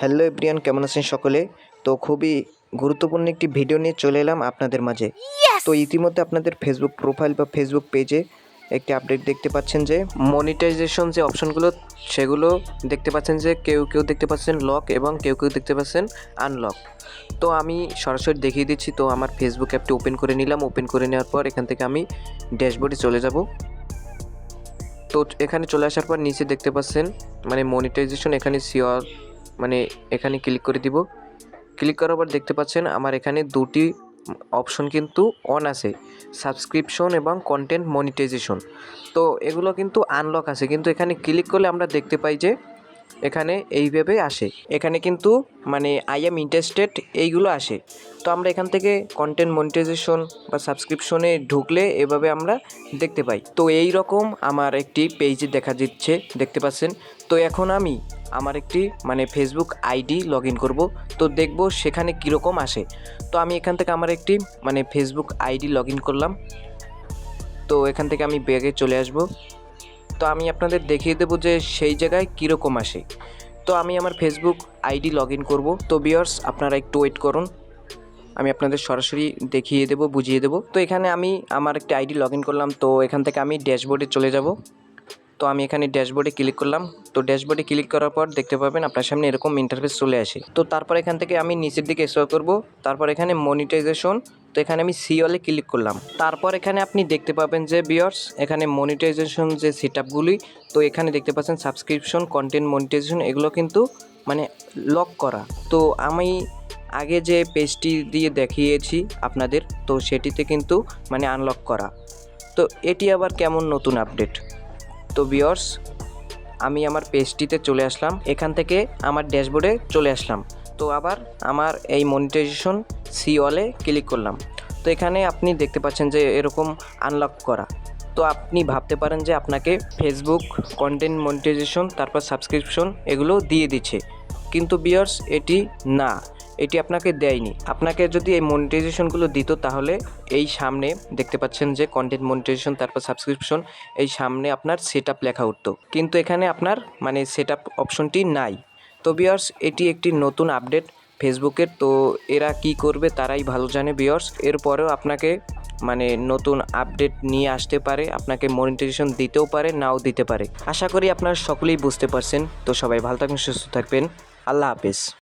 Hello everyone, কেমন আছেন সকলে? তো খুবই গুরুত্বপূর্ণ একটি ভিডিও নিয়ে চলে এলাম আপনাদের মাঝে। তো ইতিমধ্যে আপনাদের ফেসবুক প্রোফাইল বা ফেসবুক পেজে একটি আপডেট দেখতে পাচ্ছেন যে মনিটাইজেশন যে অপশনগুলো সেগুলো দেখতে পাচ্ছেন যে কেউ কেউ দেখতে পাচ্ছেন লক এবং কেউ কেউ দেখতে পাচ্ছেন আনলক। তো আমি সরাসরি দেখিয়ে দিচ্ছি। তো আমার ফেসবুক অ্যাপটি ওপেন করে নিলাম। ওপেন করে নেওয়ার পর এখান থেকে আমি ড্যাশবোর্ডে চলে যাব। তো এখানে চলে আসার পর নিচে দেখতে পাচ্ছেন মানে মনিটাইজেশন, এখানে সিওর মানে এখানে ক্লিক করে দিব। ক্লিক করার পর দেখতে পাচ্ছেন আমার এখানে দুটি অপশন কিন্তু অন আছে, সাবস্ক্রিপশন এবং কন্টেন্ট মনিটাইজেশন। তো এগুলো কিন্তু আনলক আছে, কিন্তু এখানে ক্লিক করলে আমরা দেখতে পাই যে এখানে এইভাবে আসে, এখানে কিন্তু মানে আই এম ইন্টারেস্টেড এইগুলো আসে। তো আমরা এখান থেকে কন্টেন্ট মনিটাইজেশন বা সাবস্ক্রিপশনে ঢুকলে এভাবে আমরা দেখতে পাই। তো এই রকম আমার একটি পেজে দেখা দিচ্ছে, দেখতে পাচ্ছেন। তো এখন আমি আমার একটি মানে ফেসবুক আইডি লগ ইন করবো। তো দেখব সেখানে কীরকম আসে। তো আমি এখান থেকে আমার একটি মানে ফেসবুক আইডি লগ ইন করলাম। তো এখান থেকে আমি ব্যাগে চলে আসব। তো আমি আপনাদের দেখিয়ে দেবো যে সেই জায়গায় কীরকম আসে। তো আমি আমার ফেসবুক আইডি লগ ইন করবো। তো ভিউয়ার্স আপনারা একটু ওয়েট করুন, আমি আপনাদের সরাসরি দেখিয়ে দেবো, বুঝিয়ে দেবো। তো এখানে আমি আমার একটা আইডি লগ ইন করলাম। তো এখান থেকে আমি ড্যাশবোর্ডে চলে যাব। তো আমি এখানে ড্যাশবোর্ডে ক্লিক করলাম। তো ড্যাশবোর্ডে ক্লিক করার পর দেখতে পাবেন আপনার সামনে এরকম ইন্টারফেস চলে আসে। তো তারপর এখান থেকে আমি নিচের দিকে স্ক্রল করব। তারপর এখানে মনিটাইজেশন, তো এখানে আমি সি অলে ক্লিক করলাম। তারপর এখানে আপনি দেখতে পাবেন যে ভিউয়ার্স এখানে মনিটাইজেশন যে সেটআপগুলি, তো এখানে দেখতে পাচ্ছেন সাবস্ক্রিপশন, কন্টেন্ট মনিটাইজেশন, এগুলো কিন্তু মানে লক করা। তো আমি আগে যে পেজটি দিয়ে দেখিয়েছি আপনাদের, তো সেটিতে কিন্তু মানে আনলক করা। তো এটি আবার কেমন নতুন আপডেট? তো ভিউয়ার্স আমি আমার পেজটিতে চলে আসলাম, এখান থেকে আমার ড্যাশবোর্ডে চলে আসলাম। তো আবার আমার এই মনিটাইজেশন সি অলে ক্লিক করলাম। তো এখানে আপনি দেখতে পাচ্ছেন যে এরকম আনলক করা। তো আপনি ভাবতে পারেন যে আপনাকে ফেসবুক কন্টেন্ট মনিটাইজেশন তারপর সাবস্ক্রিপশন এগুলো দিয়ে দিচ্ছে, কিন্তু ভিউয়ার্স এটি না, এটি আপনাকে দেয়নি। আপনাকে যদি এই মনিটাইজেশনগুলো দিত তাহলে এই সামনে দেখতে পাচ্ছেন যে কন্টেন্ট মনিটাইজেশন তারপর সাবস্ক্রিপশন, এই সামনে আপনার সেটআপ লেখা উঠতো, কিন্তু এখানে আপনার মানে সেটআপ অপশনটি নাই। তো ভিউয়ার্স এটি একটি নতুন আপডেট ফেসবুকের। তো এরা কি করবে তারাই ভালো জানে ভিউয়ার্স। এরপরেও আপনাকে মানে নতুন আপডেট নিয়ে আসতে পারে, আপনাকে মনিটাইজেশন দিতেও পারে, নাও দিতে পারে। আশা করি আপনারা সকলেই বুঝতে পারছেন। তো সবাই ভালো থাকবেন, সুস্থ থাকবেন। আল্লাহ হাফেজ।